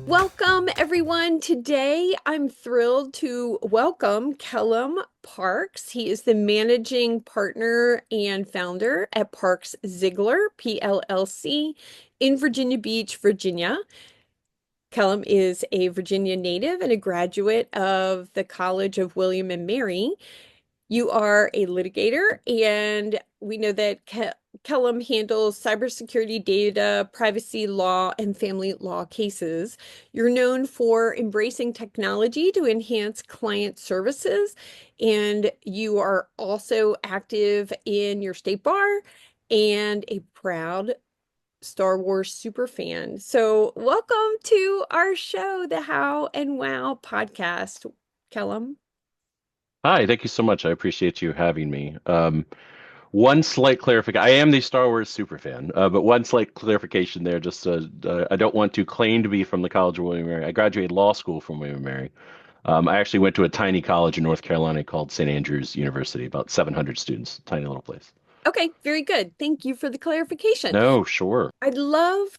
Welcome, everyone. Today, I'm thrilled to welcome Kellam Parks. He is the managing partner and founder at Parks Zeigler, PLLC, in Virginia Beach, Virginia. Kellam is a Virginia native and a graduate of the College of William and Mary. You are a litigator, and we know that Kellam handles cybersecurity data, privacy law, and family law cases. You're known for embracing technology to enhance client services, and you are also active in your state bar and a proud Star Wars super fan. So, welcome to our show, the How and Wow podcast, Kellam. Hi, thank you so much. I appreciate you having me. One slight clarification. I am the Star Wars super fan, but one slight clarification there. Just I don't want to claim to be from the College of William and Mary. I graduated law school from William and Mary. I actually went to a tiny college in North Carolina called St. Andrews University, about 700 students, tiny little place. Okay, very good. Thank you for the clarification. No, sure. I'd love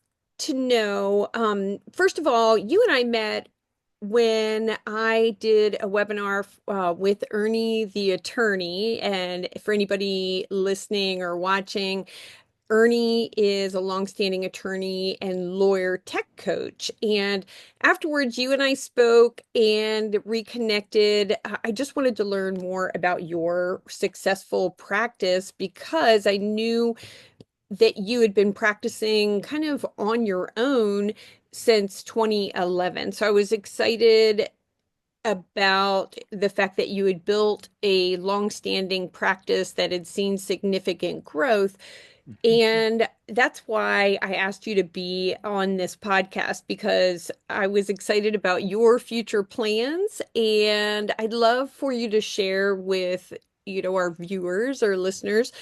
to know, first of all, you and I met when I did a webinar with Ernie the attorney. And for anybody listening or watching, Ernie is a longstanding attorney and lawyer tech coach. And afterwards, you and I spoke and reconnected. I just wanted to learn more about your successful practice because I knew that you had been practicing kind of on your own since 2011. So I was excited about the fact that you had built a long-standing practice that had seen significant growth. And that's why I asked you to be on this podcast because I was excited about your future plans. And I'd love for you to share with, our viewers or listeners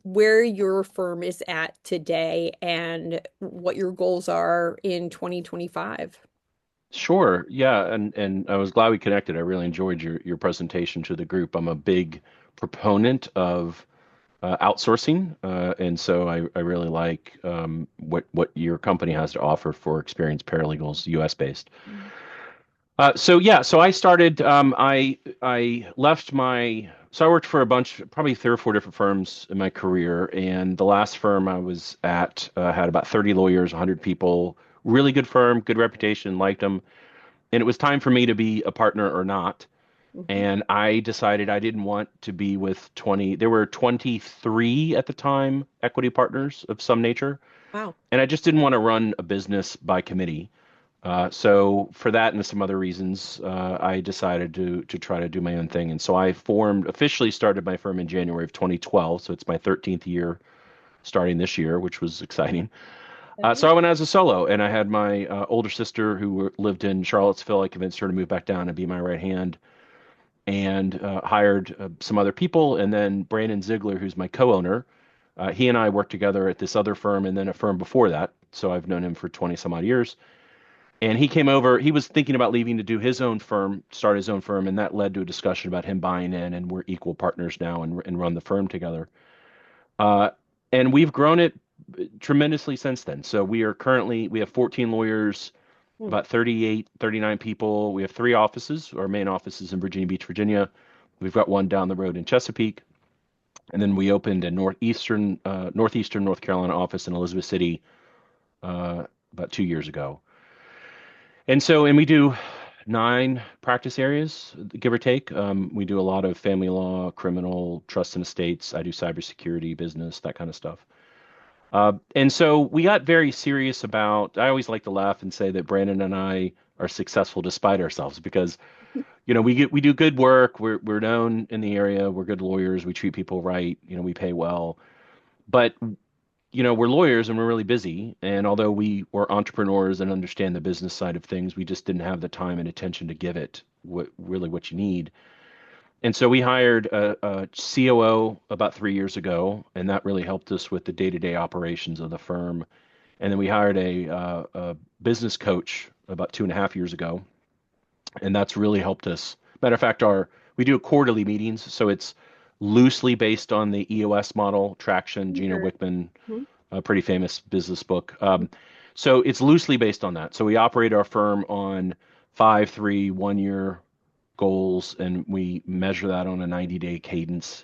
where your firm is at today and what your goals are in 2025. Sure. Yeah, and I was glad we connected. I really enjoyed your presentation to the group. I'm a big proponent of outsourcing, and so I really like what your company has to offer for experienced paralegals, U.S. based. So I started. I left my so I worked for a bunch, probably three or four different firms in my career, and the last firm I was at had about 30 lawyers, 100 people. Really good firm, good reputation, liked them, and it was time for me to be a partner or not. Mhm. And I decided I didn't want to be with 20, there were 23 at the time, equity partners of some nature. Wow. And I just didn't want to run a business by committee. So for that and some other reasons, I decided to try to do my own thing. And so I officially started my firm in January of 2012. So it's my 13th year starting this year, which was exciting. So I went as a solo, and I had my older sister who lived in Charlottesville. I convinced her to move back down and be my right hand, and hired some other people. And then Brandon Ziegler, who's my co-owner, he and I worked together at this other firm and then a firm before that. So I've known him for 20 some odd years. And he came over, he was thinking about leaving to do his own firm, start his own firm, and that led to a discussion about him buying in, and we're equal partners now and run the firm together. Uh, and we've grown it tremendously since then. So we have 14 lawyers, Hmm. about 38, 39 people. We have three offices. Our main office is in Virginia Beach, Virginia. We've got one down the road in Chesapeake. And then we opened a northeastern North Carolina office in Elizabeth City about 2 years ago. And we do nine practice areas, give or take. We do a lot of family law, criminal, trust and estates. I do cybersecurity, business, that kind of stuff. And so we got very serious about, I always like to laugh and say that Brandon and I are successful despite ourselves because, we do good work. We're known in the area. We're good lawyers. We treat people right. We pay well. But, we're lawyers and we're really busy. And although we were entrepreneurs and understand the business side of things, we just didn't have the time and attention to give it what you need. And so we hired a COO about 3 years ago, and that really helped us with the day-to-day operations of the firm. And then we hired a business coach about 2.5 years ago, and that's really helped us. Matter of fact, our we do quarterly meetings, so it's loosely based on the EOS model, Traction, Gino Sure. Wickman, Mhm. a pretty famous business book. So it's loosely based on that. So we operate our firm on 5, 3, 1 year goals, and we measure that on a 90-day cadence.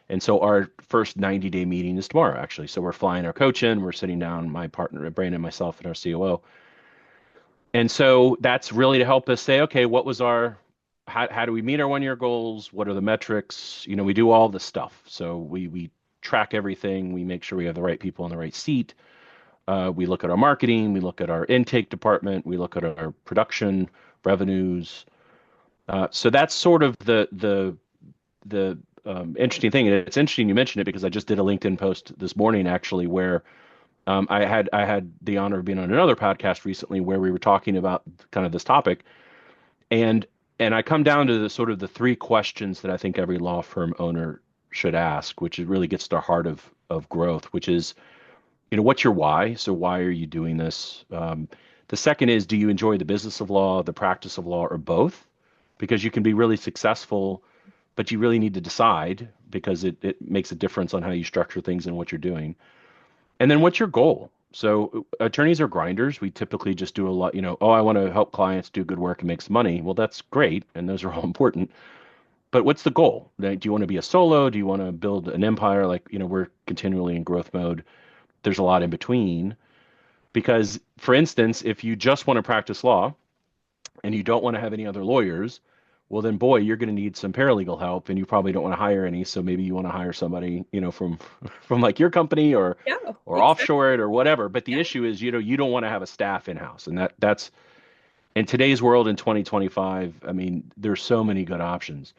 And so our first 90-day meeting is tomorrow, actually. So we're flying our coach in, we're sitting down, my partner, Brandon, myself, and our COO. And so that's really to help us say, okay, what was our, how do we meet our 1 year goals? What are the metrics? We do all the stuff. So we track everything. We make sure we have the right people in the right seat. We look at our marketing, we look at our intake department, we look at our production revenues. So that's sort of the interesting thing. And it's interesting you mentioned it because I just did a LinkedIn post this morning actually where I had the honor of being on another podcast recently where we were talking about kind of this topic, and and I come down to the sort of the three questions that I think every law firm owner should ask, which it really gets to the heart of growth, which is, what's your why? So why are you doing this? The second is, do you enjoy the business of law, the practice of law, or both? Because you can be really successful, but you really need to decide because it makes a difference on how you structure things and what you're doing. And then what's your goal? So attorneys are grinders. We typically just do a lot, oh, I want to help clients do good work and make some money. Well, that's great, and those are all important. But what's the goal? Like, do you want to be a solo? Do you want to build an empire? Like, we're continually in growth mode. There's a lot in between. Because, for instance, if you just want to practice law and you don't want to have any other lawyers, well, then, boy, you're going to need some paralegal help, and you probably don't want to hire any. So maybe you want to hire somebody, from from like your company Yeah, or exactly. offshore it or whatever. But the Yeah. issue is, you don't want to have a staff in house, and that's in today's world in 2025. I mean, there's so many good options,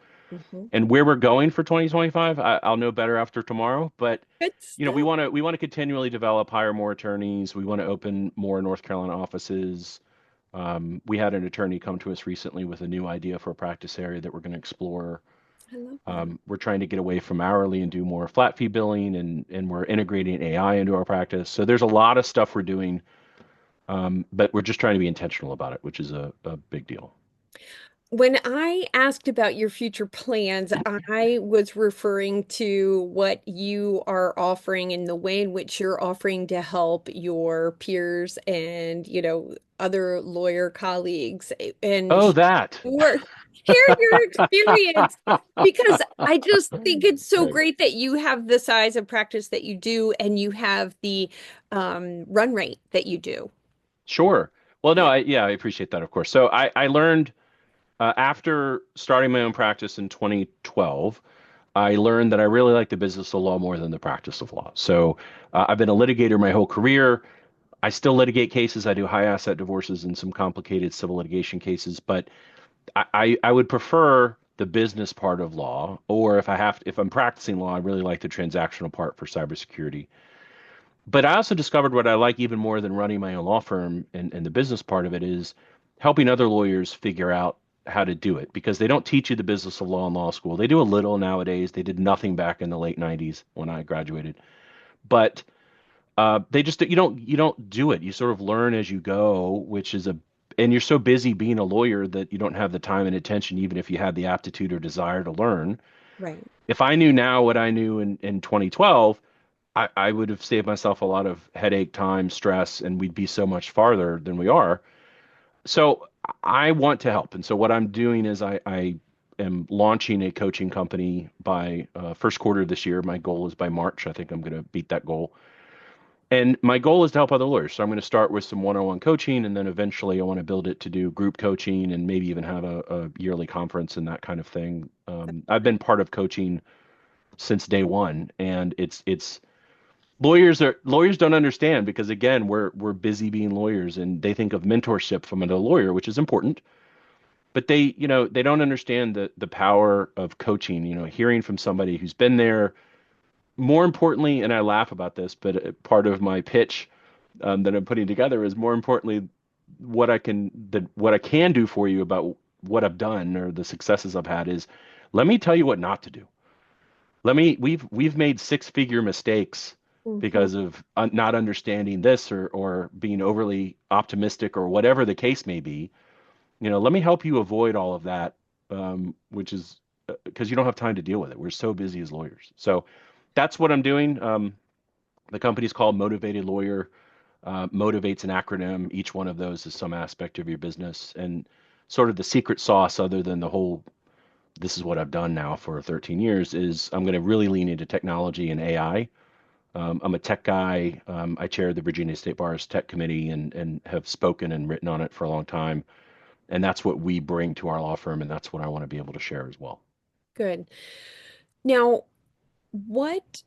Hmm. and where we're going for 2025, I'll know better after tomorrow. But Good we stuff. want to continually develop, hire more attorneys. We want to open more North Carolina offices. We had an attorney come to us recently with a new idea for a practice area that we're going to explore. I love that. We're trying to get away from hourly and do more flat fee billing, and we're integrating AI into our practice. So there's a lot of stuff we're doing, but we're just trying to be intentional about it, which is a big deal. When I asked about your future plans, I was referring to what you are offering and the way in which you're offering to help your peers and, other lawyer colleagues and Oh, that. share your experience because I just think it's so Right. great that you have the size of practice that you do and you have the run rate that you do. Sure. Well, no, Yeah. I appreciate that, of course. So I learned after starting my own practice in 2012, I learned that I really like the business of law more than the practice of law. So I've been a litigator my whole career. I still litigate cases. I do high asset divorces and some complicated civil litigation cases, but I would prefer the business part of law, or if I'm practicing law, I really like the transactional part for cybersecurity. But I also discovered what I like even more than running my own law firm and the business part of it is helping other lawyers figure out how to do it because they don't teach you the business of law in law school. They do a little nowadays. They did nothing back in the late 90s when I graduated. But they just you don't do it. You sort of learn as you go, and you're so busy being a lawyer that you don't have the time and attention, even if you had the aptitude or desire to learn. Right. If I knew now what I knew in 2012, I would have saved myself a lot of headache, time, stress, and we'd be so much farther than we are. So I want to help. And so what I'm doing is I am launching a coaching company by first quarter of this year. My goal is by March. I think I'm going to beat that goal. And my goal is to help other lawyers. So I'm going to start with some one-on-one coaching, and then eventually I want to build it to do group coaching and maybe even have a yearly conference and that kind of thing. I've been part of coaching since day one, and it's lawyers don't understand because again we're busy being lawyers, and they think of mentorship from another lawyer, which is important, but they don't understand the power of coaching. Hearing from somebody who's been there. More importantly, and I laugh about this, but part of my pitch that I'm putting together is more importantly what I can do for you about what I've done or the successes I've had is let me tell you what not to do. We've made six-figure mistakes Hmm. because of not understanding this or being overly optimistic or whatever the case may be. Let me help you avoid all of that, which is because you don't have time to deal with it. We're so busy as lawyers. So that's what I'm doing. The company's called Motivated Lawyer. Motivate's an acronym. Each one of those is some aspect of your business. And sort of the secret sauce, other than the whole, this is what I've done now for 13 years, is I'm going to really lean into technology and AI. I'm a tech guy. I chair the Virginia State Bar's tech committee and have spoken and written on it for a long time. And that's what we bring to our law firm, and that's what I want to be able to share as well. Good. Now, what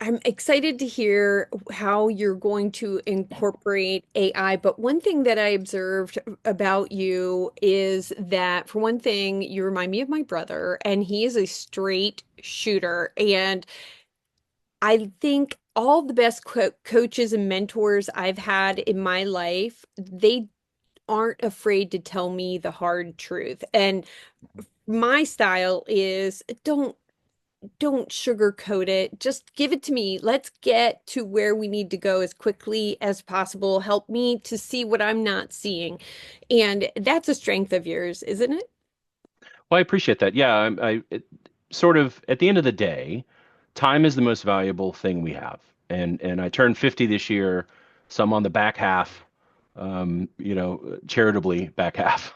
I'm excited to hear how you're going to incorporate AI, but one thing that I observed about you is that, for one thing, you remind me of my brother, and he is a straight shooter. And I think all the best coaches and mentors I've had in my life, they aren't afraid to tell me the hard truth. And my style is don't sugarcoat it. Just give it to me. Let's get to where we need to go as quickly as possible. Help me to see what I'm not seeing. And that's a strength of yours, isn't it? Well, I appreciate that. Yeah, sort of at the end of the day, time is the most valuable thing we have. And I turned 50 this year, so I'm on the back half, charitably back half.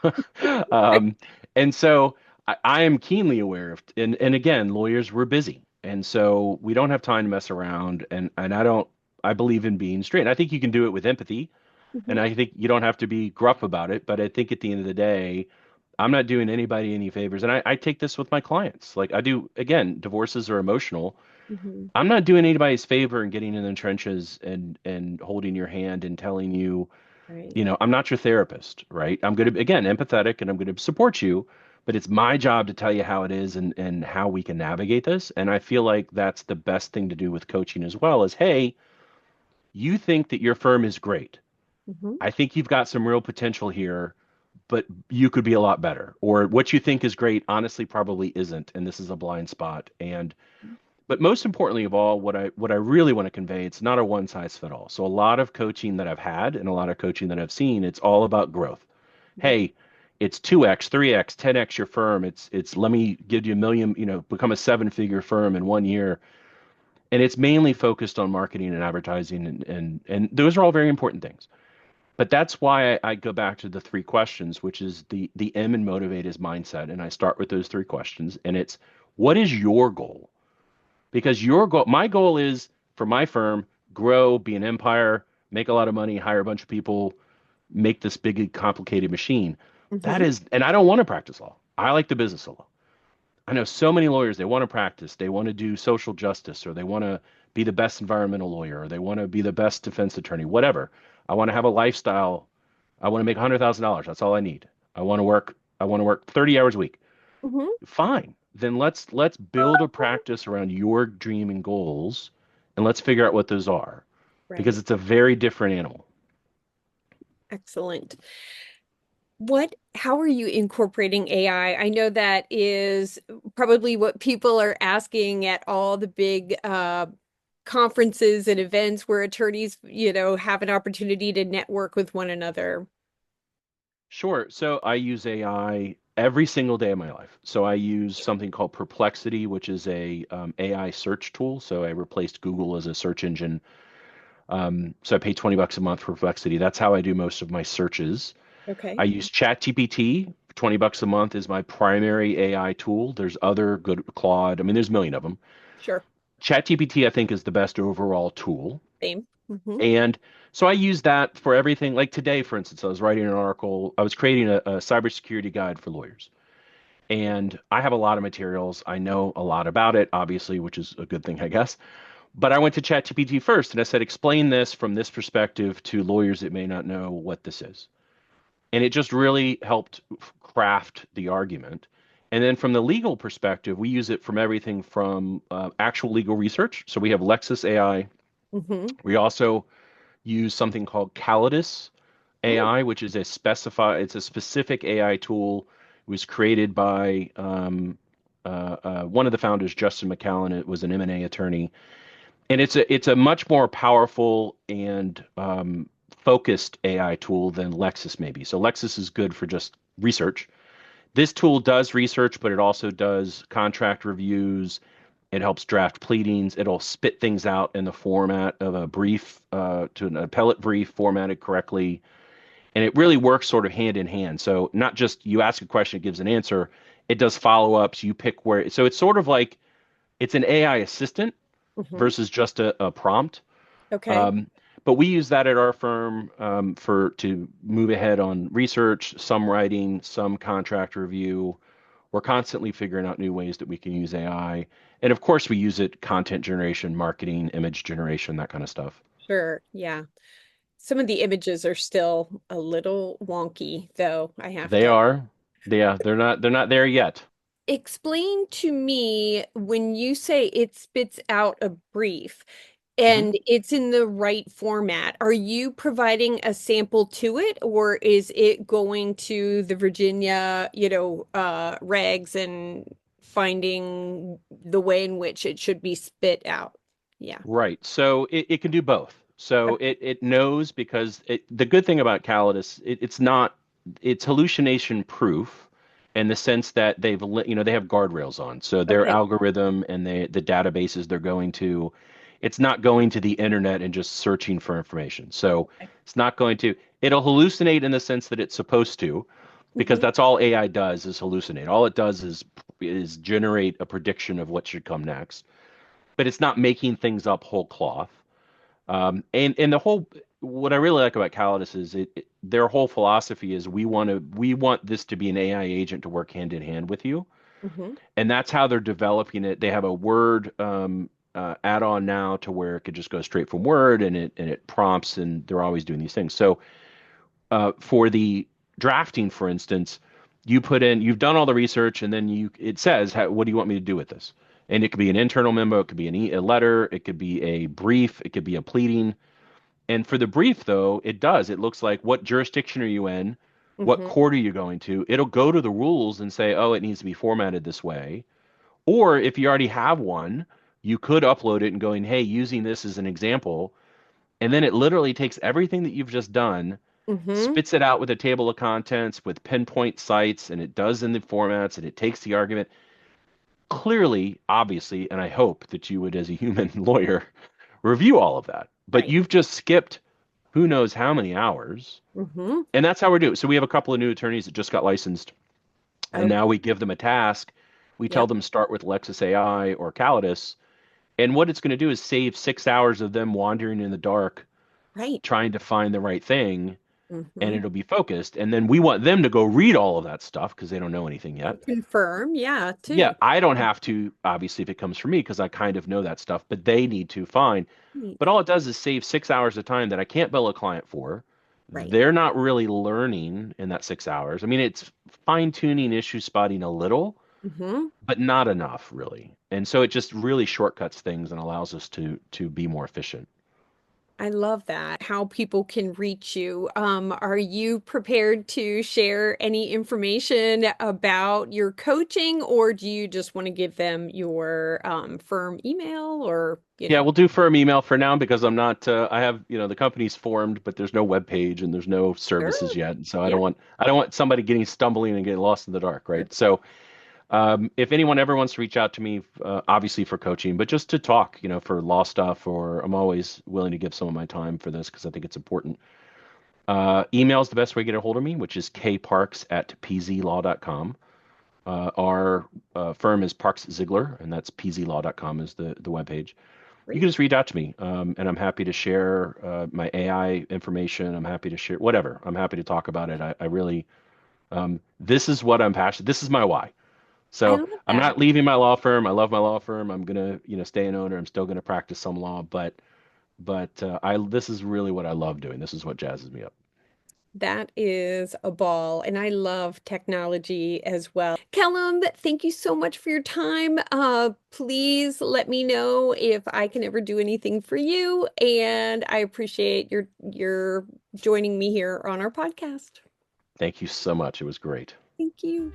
Um, and so I am keenly aware of, and again, lawyers, we're busy. And so we don't have time to mess around. And I believe in being straight. And I think you can do it with empathy. And Mhm, I think you don't have to be gruff about it. But I think at the end of the day, I'm not doing anybody any favors. And I take this with my clients. Like I do, again, divorces are emotional. mhm. I'm not doing anybody's favor and getting in the trenches and holding your hand and telling you, Right. I'm not your therapist, right? I'm going to, again, empathetic and I'm going to support you, but it's my job to tell you how it is and how we can navigate this. And I feel like that's the best thing to do with coaching as well is, hey, you think that your firm is great. Mhm. I think you've got some real potential here, but you could be a lot better. Or what you think is great, honestly, probably isn't, and this is a blind spot. And but most importantly of all, what I really want to convey, it's not a one size fit all. So a lot of coaching that I've had and a lot of coaching that I've seen, it's all about growth. Right. Hey, it's 2x, 3x, 10x your firm. It's let me give you a million, become a seven-figure firm in 1 year. And it's mainly focused on marketing and advertising and those are all very important things. But that's why I go back to the three questions, which is the M in motivate is mindset. And I start with those three questions. And it's what is your goal? Because your goal, my goal is for my firm, grow, be an empire, make a lot of money, hire a bunch of people, make this big, complicated machine. That Mhm. is, and I don't want to practice law. I like the business of law. I know so many lawyers, they want to practice, they want to do social justice, or they want to be the best environmental lawyer, or they want to be the best defense attorney, whatever. I want to have a lifestyle. I want to make $100,000. That's all I need. I want to work 30 hours a week. Mhm. Fine. Then let's build a practice around your dream and goals and let's figure out what those are because Right. it's a very different animal. Excellent. How are you incorporating AI? I know that is probably what people are asking at all the big conferences and events where attorneys, have an opportunity to network with one another. Sure. So I use AI every single day of my life. So I use something called Perplexity, which is a AI search tool. So I replaced Google as a search engine. So I pay 20 bucks a month for Perplexity. That's how I do most of my searches. I Okay. use ChatGPT. 20 bucks a month is my primary AI tool. There's other good Claude. I mean, there's a million of them. Sure. ChatGPT, I think, is the best overall tool. Same. And so I use that for everything. Like today, for instance, I was writing an article, I was creating a cybersecurity guide for lawyers. And I have a lot of materials. I know a lot about it, obviously, which is a good thing, I guess. But I went to ChatGPT first and I said, explain this from this perspective to lawyers that may not know what this is. And it just really helped craft the argument. And then from the legal perspective, we use it from everything from actual legal research. So we have Lexis AI. Hmm. We also use something called Calidus AI, which is it's a specific AI tool. It was created by one of the founders, Justin McCallan. It was an M&A attorney, and it's a much more powerful and focused AI tool than Lexis maybe. So Lexis is good for just research. This tool does research, but it also does contract reviews. It helps draft pleadings. It'll spit things out in the format of a brief to an appellate brief formatted correctly. And it really works sort of hand in hand. So not just you ask a question, it gives an answer. It does follow-ups. You pick where. So it's sort of like it's an AI assistant Hmm. versus just a prompt. Okay. Um, but we use that at our firm for to move ahead on research, some writing, some contract review. We're constantly figuring out new ways that we can use AI. And of course, we use it content generation, marketing, image generation, that kind of stuff. Sure. Yeah. Some of the images are still a little wonky, though, I have They to. are, yeah, they're not there yet. Explain to me when you say it spits out a brief Mhm. and it's in the right format, are you providing a sample to it, or is it going to the Virginia, regs and finding the way in which it should be spit out? Yeah. Right. So it can do both. So Okay. it knows because the good thing about Calidus, it's not it's hallucination proof in the sense that they have guardrails on. So their Okay. algorithm and the databases they're going to, it's not going to the internet and just searching for information. So it's not going to it'll hallucinate in the sense that it's supposed to, because Hmm. that's all AI does is hallucinate. All it does is generate a prediction of what should come next, but it's not making things up whole cloth. And the whole what I really like about Calidus is their whole philosophy is we want this to be an AI agent to work hand in hand with you, Hmm. and that's how they're developing it. They have a Word add-on now to where it could just go straight from Word and it prompts, and they're always doing these things. So for the drafting, for instance, you've done all the research, and then it says, what do you want me to do with this? And it could be an internal memo, it could be a letter, it could be a brief, it could be a pleading. And for the brief, though, it looks like what jurisdiction are you in? What Hmm. court are you going to? It'll go to the rules and say, oh, it needs to be formatted this way. Or if you already have one, you could upload it and going, hey, using this as an example. And then it literally takes everything that you've just done, Hmm. spits it out with a table of contents with pinpoint sites, and it does in the formats, and it takes the argument clearly, obviously, and I hope that you would, as a human lawyer, review all of that. But Right. you've just skipped who knows how many hours, Hmm. and that's how we're doing. So we have a couple of new attorneys that just got licensed, and now Okay. we give them a task. We tell Yep. them start with Lexis AI or Calidus, and what it's going to do is save 6 hours of them wandering in the dark Right. trying to find the right thing, and Hmm. it'll be focused. And then we want them to go read all of that stuff because they don't know anything yet. Confirm. Yeah, Yeah, too. I don't have to, obviously, if it comes from me, because I kind of know that stuff, but they need to find. Right. But all it does is save 6 hours of time that I can't bill a client for. Right. They're not really learning in that 6 hours. I mean, it's fine tuning, issue spotting a little, Hmm. but not enough, really. And so it just really shortcuts things and allows us to be more efficient. I love that. How people can reach you. Are you prepared to share any information about your coaching, or do you just want to give them your firm email or, Yeah, we'll do firm email for now because I'm not. I have, the company's formed, but there's no web page and there's no Sure. services yet. And so I Yeah. don't want. I don't want somebody getting stumbling and getting lost in the dark, right? So if anyone ever wants to reach out to me, obviously for coaching, but just to talk, for law stuff, or I'm always willing to give some of my time for this because I think it's important. Email is the best way to get a hold of me, which is kparks@pzlaw.com. Our firm is Parks Zeigler, and that's pzlaw.com is the webpage. You Great. can just reach out to me, and I'm happy to share my AI information. I'm happy to share whatever. I'm happy to talk about it. I really, this is what I'm passionate. This is my why. I So love I'm that. not leaving my law firm. I love my law firm. I'm gonna, stay an owner. I'm still gonna practice some law, but I this is really what I love doing. This is what jazzes me up. That is a ball, and I love technology as well. Kellum, thank you so much for your time. Please let me know if I can ever do anything for you, and I appreciate your joining me here on our podcast. Thank you so much. It was great. Thank you.